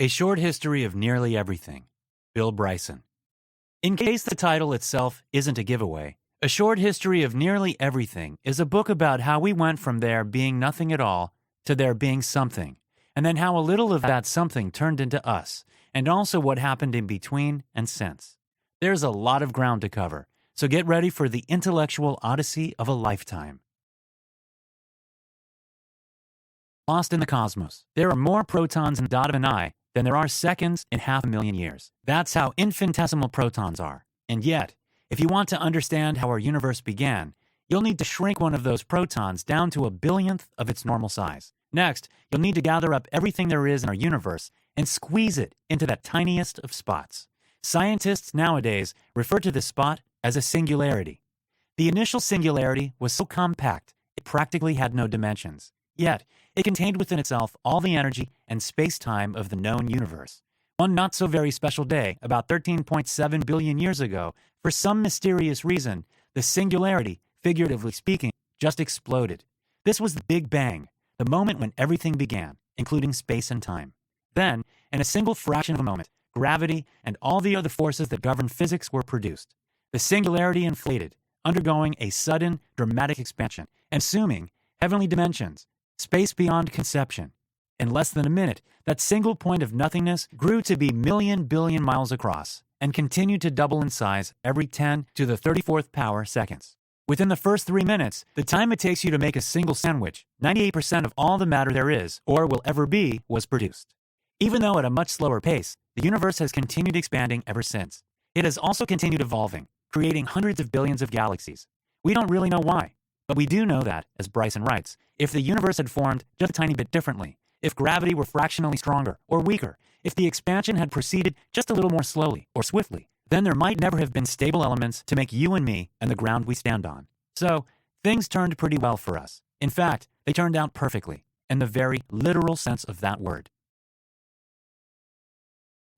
A Short History of Nearly Everything, Bill Bryson. In case the title itself isn't a giveaway, A Short History of Nearly Everything is a book about how we went from there being nothing at all to there being something, and then how a little of that something turned into us, and also what happened in between and since. There's a lot of ground to cover, so get ready for the intellectual odyssey of a lifetime. Lost in the cosmos, there are more protons in the dot of an eye than there are seconds in 500,000 years. That's how infinitesimal protons are. And yet, if you want to understand how our universe began, you'll need to shrink one of those protons down to a billionth of its normal size. Next, you'll need to gather up everything there is in our universe and squeeze it into that tiniest of spots. Scientists nowadays refer to this spot as a singularity. The initial singularity was so compact, it practically had no dimensions. Yet, it contained within itself all the energy and space-time of the known universe. One not-so-very-special day, about 13.7 billion years ago, for some mysterious reason, the singularity, figuratively speaking, just exploded. This was the Big Bang, the moment when everything began, including space and time. Then, in a single fraction of a moment, gravity and all the other forces that govern physics were produced. The singularity inflated, undergoing a sudden, dramatic expansion, and assuming heavenly dimensions, space beyond conception. In less than a minute, that single point of nothingness grew to be million billion miles across and continued to double in size every 10 to the 34th power seconds. Within the first 3 minutes, the time it takes you to make a single sandwich, 98% of all the matter there is, or will ever be, was produced. Even though at a much slower pace, the universe has continued expanding ever since. It has also continued evolving, creating hundreds of billions of galaxies. We don't really know why. But we do know that, as Bryson writes, if the universe had formed just a tiny bit differently, if gravity were fractionally stronger or weaker, if the expansion had proceeded just a little more slowly or swiftly, then there might never have been stable elements to make you and me and the ground we stand on. So, things turned pretty well for us. In fact, they turned out perfectly, in the very literal sense of that word.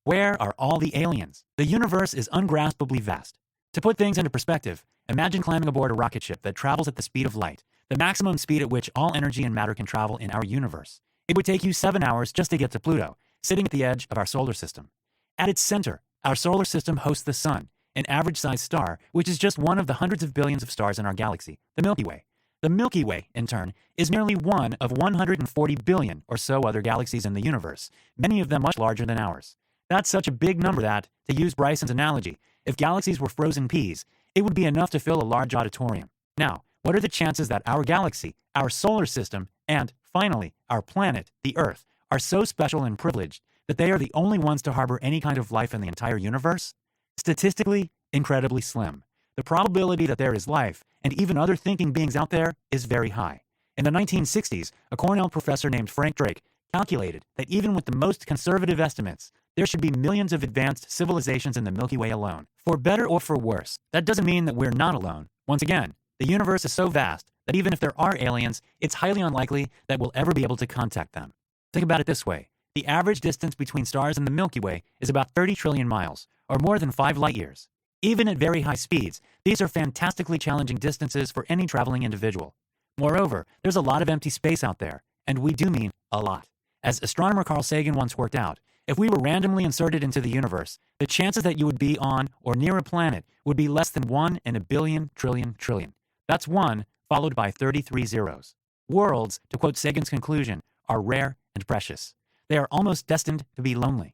Where are all the aliens? The universe is ungraspably vast. To put things into perspective, imagine climbing aboard a rocket ship that travels at the speed of light, the maximum speed at which all energy and matter can travel in our universe. It would take you 7 hours just to get to Pluto, sitting at the edge of our solar system. At its center, our solar system hosts the Sun, an average-sized star, which is just one of the hundreds of billions of stars in our galaxy, the Milky Way. The Milky Way, in turn, is merely one of 140 billion or so other galaxies in the universe, many of them much larger than ours. That's such a big number that, to use Bryson's analogy, if galaxies were frozen peas, it would be enough to fill a large auditorium. Now, what are the chances that our galaxy, our solar system, and, finally, our planet, the Earth, are so special and privileged that they are the only ones to harbor any kind of life in the entire universe? Statistically, incredibly slim. The probability that there is life, and even other thinking beings out there, is very high. In the 1960s, a Cornell professor named Frank Drake calculated that even with the most conservative estimates, there should be millions of advanced civilizations in the Milky Way alone. For better or for worse, that doesn't mean that we're not alone. Once again, the universe is so vast that even if there are aliens, it's highly unlikely that we'll ever be able to contact them. Think about it this way. The average distance between stars in the Milky Way is about 30 trillion miles, or more than 5 light years. Even at very high speeds, these are fantastically challenging distances for any traveling individual. Moreover, there's a lot of empty space out there, and we do mean a lot. As astronomer Carl Sagan once worked out, if we were randomly inserted into the universe, the chances that you would be on or near a planet would be less than 1 in a billion trillion trillion. That's 1 followed by 33 zeros. Worlds, to quote Sagan's conclusion, are rare and precious. They are almost destined to be lonely.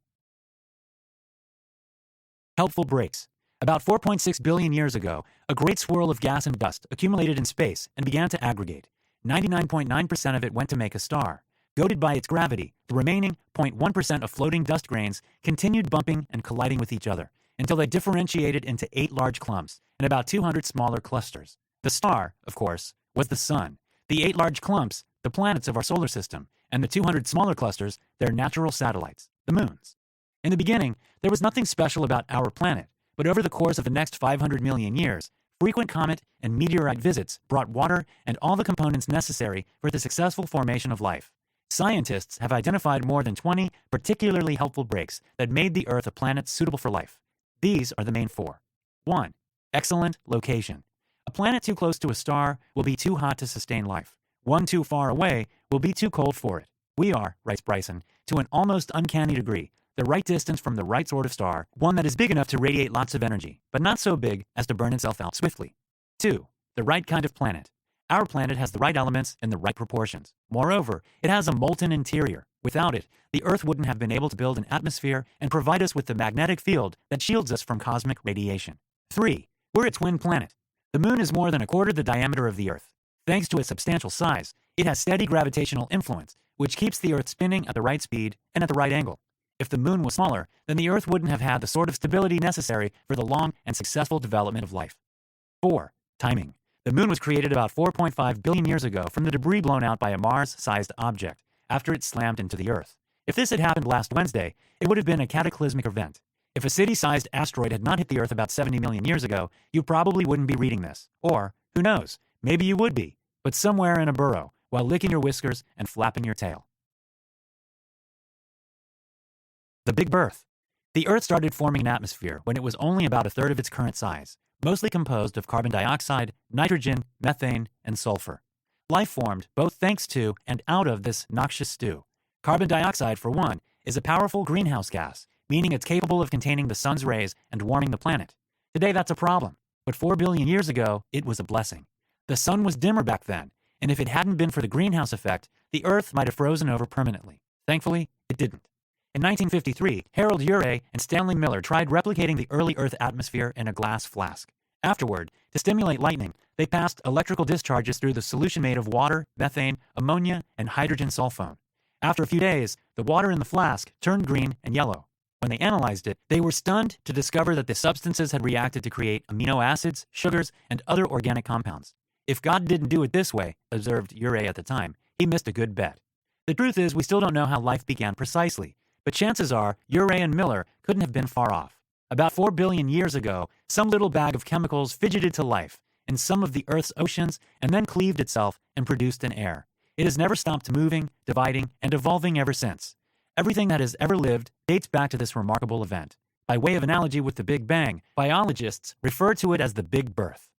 Helpful breaks. About 4.6 billion years ago, a great swirl of gas and dust accumulated in space and began to aggregate. 99.9% of it went to make a star. Goaded by its gravity, the remaining 0.1% of floating dust grains continued bumping and colliding with each other until they differentiated into 8 large clumps and about 200 smaller clusters. The star, of course, was the Sun. The 8 large clumps, the planets of our solar system, and the 200 smaller clusters, their natural satellites, the moons. In the beginning, there was nothing special about our planet, but over the course of the next 500 million years, frequent comet and meteorite visits brought water and all the components necessary for the successful formation of life. Scientists have identified more than 20 particularly helpful breaks that made the Earth a planet suitable for life. These are the main 4. 1. Excellent location. A planet too close to a star will be too hot to sustain life. One too far away will be too cold for it. We are, writes Bryson, to an almost uncanny degree, the right distance from the right sort of star, one that is big enough to radiate lots of energy, but not so big as to burn itself out swiftly. 2. The right kind of planet. Our planet has the right elements in the right proportions. Moreover, it has a molten interior. Without it, the Earth wouldn't have been able to build an atmosphere and provide us with the magnetic field that shields us from cosmic radiation. 3. We're a twin planet. The Moon is more than a quarter the diameter of the Earth. Thanks to its substantial size, it has steady gravitational influence, which keeps the Earth spinning at the right speed and at the right angle. If the Moon was smaller, then the Earth wouldn't have had the sort of stability necessary for the long and successful development of life. 4. Timing. The Moon was created about 4.5 billion years ago from the debris blown out by a Mars-sized object after it slammed into the Earth. If this had happened last Wednesday, it would have been a cataclysmic event. If a city-sized asteroid had not hit the Earth about 70 million years ago, you probably wouldn't be reading this. Or, who knows, maybe you would be, but somewhere in a burrow, while licking your whiskers and flapping your tail. The Big Birth. The Earth started forming an atmosphere when it was only about a third of its current size, mostly composed of carbon dioxide, nitrogen, methane, and sulfur. Life formed both thanks to and out of this noxious stew. Carbon dioxide, for one, is a powerful greenhouse gas, meaning it's capable of containing the sun's rays and warming the planet. Today that's a problem, but 4 billion years ago, it was a blessing. The sun was dimmer back then, and if it hadn't been for the greenhouse effect, the Earth might have frozen over permanently. Thankfully, it didn't. In 1953, Harold Urey and Stanley Miller tried replicating the early Earth atmosphere in a glass flask. Afterward, to stimulate lightning, they passed electrical discharges through the solution made of water, methane, ammonia, and hydrogen sulfone. After a few days, the water in the flask turned green and yellow. When they analyzed it, they were stunned to discover that the substances had reacted to create amino acids, sugars, and other organic compounds. If God didn't do it this way, observed Urey at the time, he missed a good bet. The truth is, we still don't know how life began precisely, but chances are Urey and Miller couldn't have been far off. About 4 billion years ago, some little bag of chemicals fidgeted to life in some of the Earth's oceans and then cleaved itself and produced an air. It has never stopped moving, dividing, and evolving ever since. Everything that has ever lived dates back to this remarkable event. By way of analogy with the Big Bang, biologists refer to it as the Big Birth.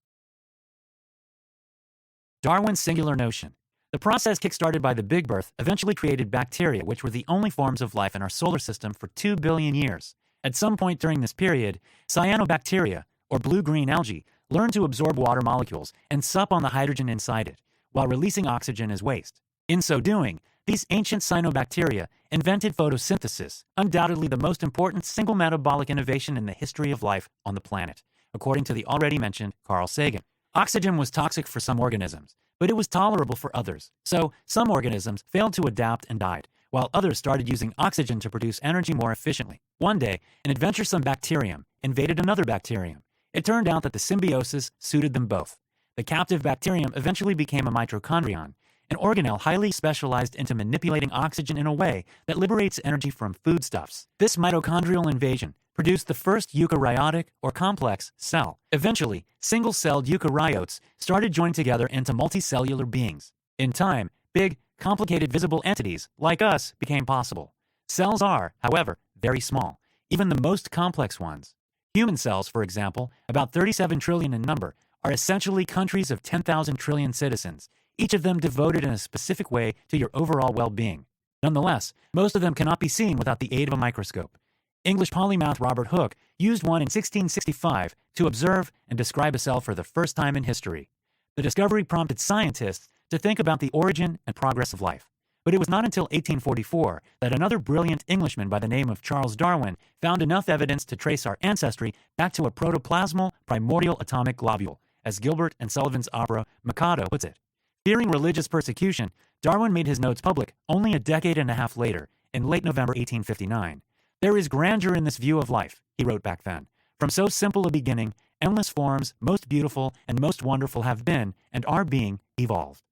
Darwin's singular notion. The process kick-started by the Big Birth eventually created bacteria, which were the only forms of life in our solar system for 2 billion years. At some point during this period, cyanobacteria, or blue-green algae, learned to absorb water molecules and sup on the hydrogen inside it, while releasing oxygen as waste. In so doing, these ancient cyanobacteria invented photosynthesis, undoubtedly the most important single metabolic innovation in the history of life on the planet, according to the already mentioned Carl Sagan. Oxygen was toxic for some organisms, but it was tolerable for others. So, some organisms failed to adapt and died, while others started using oxygen to produce energy more efficiently. One day, an adventuresome bacterium invaded another bacterium. It turned out that the symbiosis suited them both. The captive bacterium eventually became a mitochondrion, an organelle highly specialized into manipulating oxygen in a way that liberates energy from foodstuffs. This mitochondrial invasion produced the first eukaryotic or complex cell. Eventually, single-celled eukaryotes started joining together into multicellular beings. In time, big, complicated visible entities like us became possible. Cells are, however, very small, even the most complex ones. Human cells, for example, about 37 trillion in number, are essentially countries of 10,000 trillion citizens, each of them devoted in a specific way to your overall well-being. Nonetheless, most of them cannot be seen without the aid of a microscope. English polymath Robert Hooke used one in 1665 to observe and describe a cell for the first time in history. The discovery prompted scientists to think about the origin and progress of life. But it was not until 1844 that another brilliant Englishman by the name of Charles Darwin found enough evidence to trace our ancestry back to a protoplasmal primordial atomic globule, as Gilbert and Sullivan's opera Mikado puts it. Fearing religious persecution, Darwin made his notes public only a decade and a half later, in late November 1859. "There is grandeur in this view of life," he wrote back then. "From so simple a beginning, endless forms, most beautiful and most wonderful have been and are being evolved."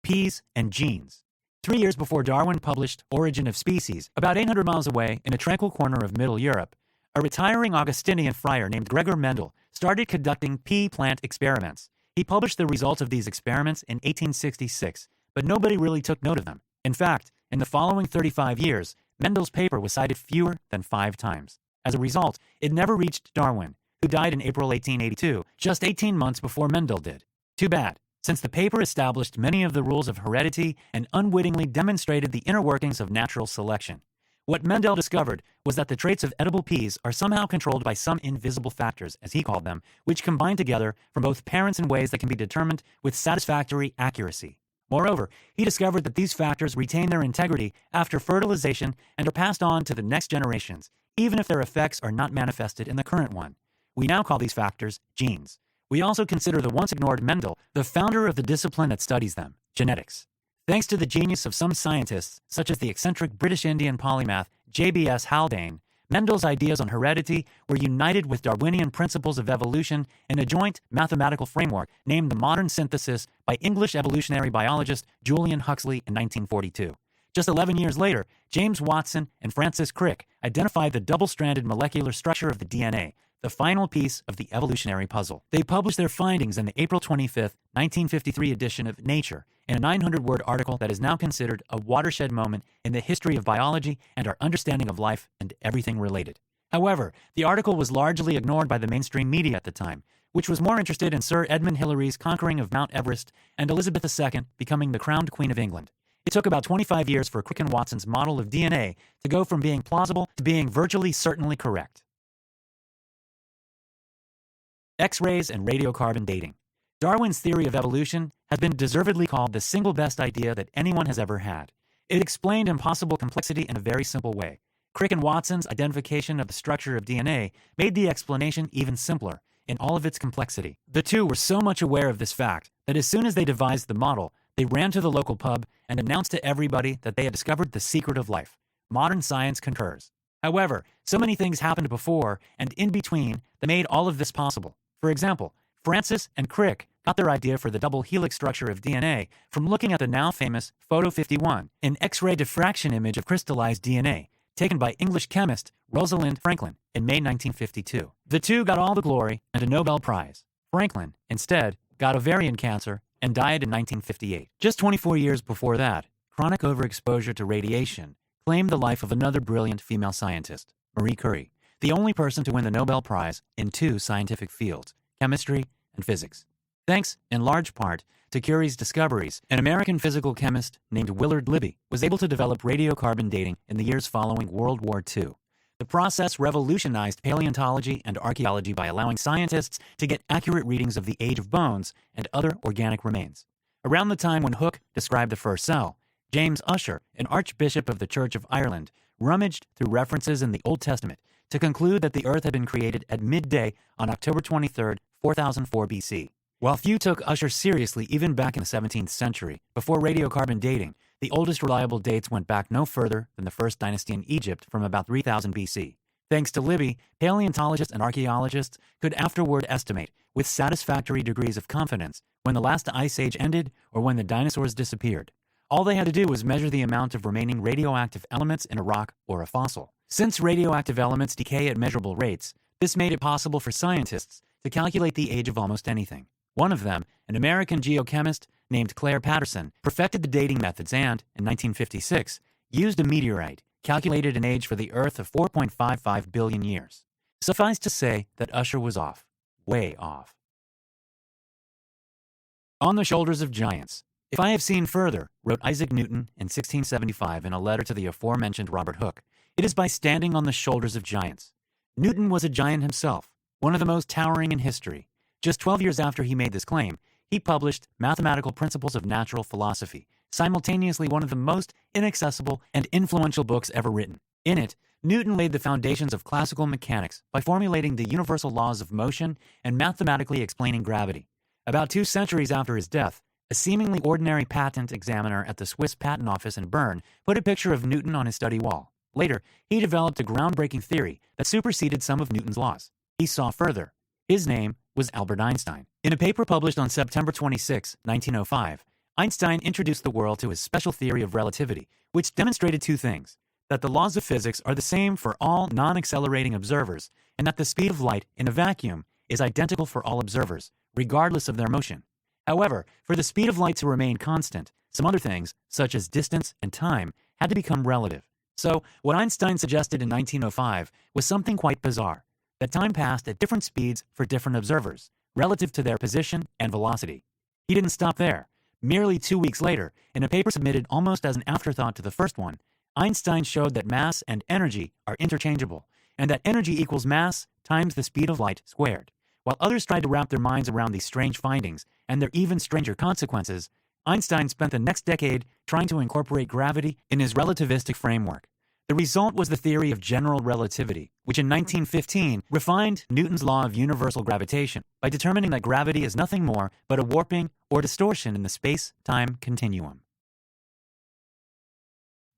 Peas and genes. 3 years before Darwin published Origin of Species, about 800 miles away in a tranquil corner of Middle Europe, a retiring Augustinian friar named Gregor Mendel started conducting pea plant experiments. He published the results of these experiments in 1866, but nobody really took note of them. In fact, in the following 35 years, Mendel's paper was cited fewer than 5 times. As a result, it never reached Darwin, who died in April 1882, just 18 months before Mendel did. Too bad. since the paper established many of the rules of heredity and unwittingly demonstrated the inner workings of natural selection. What Mendel discovered was that the traits of edible peas are somehow controlled by some invisible factors, as he called them, which combine together from both parents in ways that can be determined with satisfactory accuracy. Moreover, he discovered that these factors retain their integrity after fertilization and are passed on to the next generations, even if their effects are not manifested in the current one. We now call these factors genes. We also consider the once ignored Mendel the founder of the discipline that studies them, genetics. Thanks to the genius of some scientists, such as the eccentric British Indian polymath J.B.S. Haldane, Mendel's ideas on heredity were united with Darwinian principles of evolution in a joint mathematical framework named the modern synthesis by English evolutionary biologist Julian Huxley in 1942. Just 11 years later, James Watson and Francis Crick identified the double-stranded molecular structure of the DNA, the final piece of the evolutionary puzzle. They published their findings in the April 25, 1953 edition of Nature, in a 900-word article that is now considered a watershed moment in the history of biology and our understanding of life and everything related. However, the article was largely ignored by the mainstream media at the time, which was more interested in Sir Edmund Hillary's conquering of Mount Everest and Elizabeth II becoming the crowned Queen of England. It took about 25 years for Crick and Watson's model of DNA to go from being plausible to being virtually certainly correct. X-rays and radiocarbon dating. Darwin's theory of evolution has been deservedly called the single best idea that anyone has ever had. It explained impossible complexity in a very simple way. Crick and Watson's identification of the structure of DNA made the explanation even simpler in all of its complexity. The two were so much aware of this fact that as soon as they devised the model, they ran to the local pub and announced to everybody that they had discovered the secret of life. Modern science concurs. However, so many things happened before and in between that made all of this possible. For example, Francis and Crick got their idea for the double helix structure of DNA from looking at the now famous Photo 51, an X-ray diffraction image of crystallized DNA, taken by English chemist Rosalind Franklin in May 1952. The two got all the glory and a Nobel Prize. Franklin, instead, got ovarian cancer and died in 1958. Just 24 years before that, chronic overexposure to radiation claimed the life of another brilliant female scientist, Marie Curie, the only person to win the Nobel Prize in two scientific fields, chemistry and physics. Thanks, in large part, to Curie's discoveries, an American physical chemist named Willard Libby was able to develop radiocarbon dating in the years following World War II. The process revolutionized paleontology and archaeology by allowing scientists to get accurate readings of the age of bones and other organic remains. Around the time when Hooke described the first cell, James Ussher, an Archbishop of the Church of Ireland, rummaged through references in the Old Testament to conclude that the Earth had been created at midday on October 23, 4004 BC. While few took Ussher seriously even back in the 17th century, before radiocarbon dating, the oldest reliable dates went back no further than the first dynasty in Egypt from about 3000 BC. Thanks to Libby, paleontologists and archaeologists could afterward estimate, with satisfactory degrees of confidence, when the last ice age ended or when the dinosaurs disappeared. All they had to do was measure the amount of remaining radioactive elements in a rock or a fossil. Since radioactive elements decay at measurable rates, this made it possible for scientists to calculate the age of almost anything. One of them, an American geochemist named Claire Patterson, perfected the dating methods and, in 1956, used a meteorite, calculated an age for the Earth of 4.55 billion years. Suffice to say that Ussher was off. Way off. On the shoulders of giants. If I have seen further, wrote Isaac Newton in 1675 in a letter to the aforementioned Robert Hooke, it is by standing on the shoulders of giants. Newton was a giant himself, one of the most towering in history. Just 12 years after he made this claim, he published Mathematical Principles of Natural Philosophy, simultaneously one of the most inaccessible and influential books ever written. In it, Newton laid the foundations of classical mechanics by formulating the universal laws of motion and mathematically explaining gravity. About 2 centuries after his death, a seemingly ordinary patent examiner at the Swiss Patent Office in Bern put a picture of Newton on his study wall. Later, he developed a groundbreaking theory that superseded some of Newton's laws. He saw further. His name was Albert Einstein. In a paper published on September 26, 1905, Einstein introduced the world to his special theory of relativity, which demonstrated 2 things: that the laws of physics are the same for all non-accelerating observers, and that the speed of light in a vacuum is identical for all observers, regardless of their motion. However, for the speed of light to remain constant, some other things, such as distance and time, had to become relative. So, what Einstein suggested in 1905 was something quite bizarre: that time passed at different speeds for different observers, relative to their position and velocity. He didn't stop there. Merely 2 weeks later, in a paper submitted almost as an afterthought to the first one, Einstein showed that mass and energy are interchangeable, and that energy equals mass times the speed of light squared. While others tried to wrap their minds around these strange findings and their even stranger consequences, Einstein spent the next decade trying to incorporate gravity in his relativistic framework. The result was the theory of general relativity, which in 1915 refined Newton's law of universal gravitation by determining that gravity is nothing more but a warping or distortion in the space-time continuum.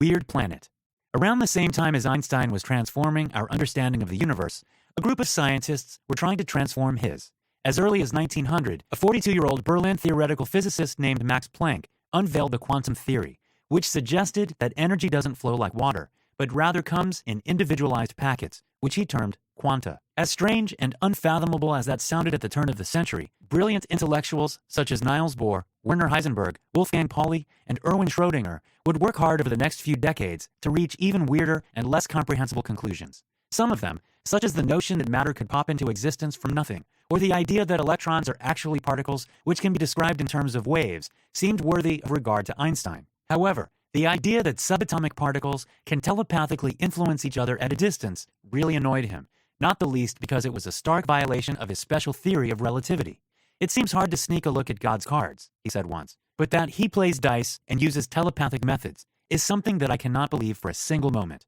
Weird planet. Around the same time as Einstein was transforming our understanding of the universe, a group of scientists were trying to transform his. As early as 1900, a 42-year-old Berlin theoretical physicist named Max Planck unveiled the quantum theory, which suggested that energy doesn't flow like water, but rather comes in individualized packets, which he termed quanta. As strange and unfathomable as that sounded at the turn of the century, brilliant intellectuals such as Niels Bohr, Werner Heisenberg, Wolfgang Pauli, and Erwin Schrödinger would work hard over the next few decades to reach even weirder and less comprehensible conclusions. Some of them, such as the notion that matter could pop into existence from nothing, or the idea that electrons are actually particles which can be described in terms of waves, seemed worthy of regard to Einstein. However, the idea that subatomic particles can telepathically influence each other at a distance really annoyed him, not the least because it was a stark violation of his special theory of relativity. "It seems hard to sneak a look at God's cards," he said once, "but that he plays dice and uses telepathic methods is something that I cannot believe for a single moment."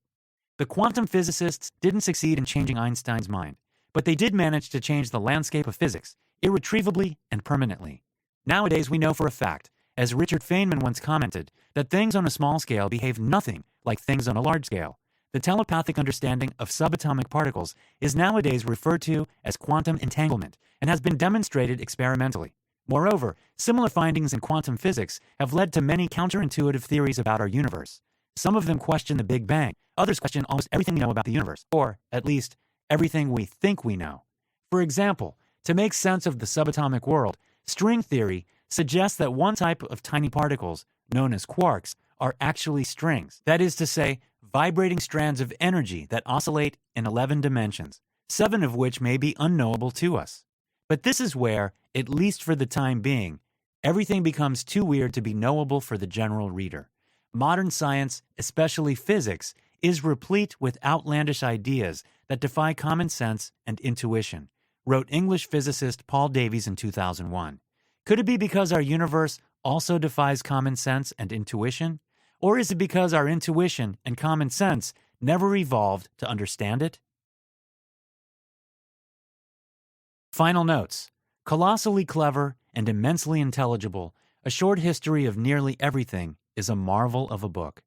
The quantum physicists didn't succeed in changing Einstein's mind, but they did manage to change the landscape of physics irretrievably and permanently. Nowadays, we know for a fact, as Richard Feynman once commented, that things on a small scale behave nothing like things on a large scale. The telepathic understanding of subatomic particles is nowadays referred to as quantum entanglement and has been demonstrated experimentally. Moreover, similar findings in quantum physics have led to many counterintuitive theories about our universe. Some of them question the Big Bang, others question almost everything we know about the universe, or, at least, everything we think we know. For example, to make sense of the subatomic world, string theory suggests that one type of tiny particles, known as quarks, are actually strings. That is to say, vibrating strands of energy that oscillate in 11 dimensions, 7 of which may be unknowable to us. But this is where, at least for the time being, everything becomes too weird to be knowable for the general reader. Modern science, especially physics, is replete with outlandish ideas that defy common sense and intuition, wrote English physicist Paul Davies in 2001. Could it be because our universe also defies common sense and intuition? Or is it because our intuition and common sense never evolved to understand it? Final notes. Colossally clever and immensely intelligible, A Short History of Nearly Everything is a marvel of a book.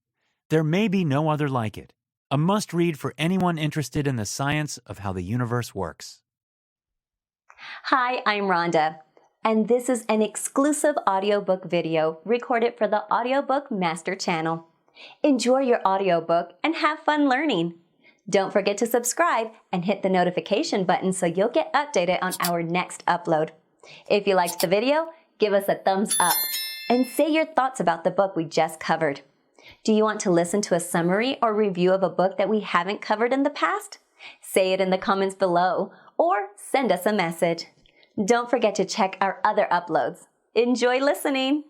There may be no other like it. A must-read for anyone interested in the science of how the universe works. Hi, I'm Rhonda, and this is an exclusive audiobook video recorded for the Audiobook Master Channel. Enjoy your audiobook and have fun learning. Don't forget to subscribe and hit the notification button so you'll get updated on our next upload. If you liked the video, give us a thumbs up and say your thoughts about the book we just covered. Do you want to listen to a summary or review of a book that we haven't covered in the past? Say it in the comments below or send us a message. Don't forget to check our other uploads. Enjoy listening!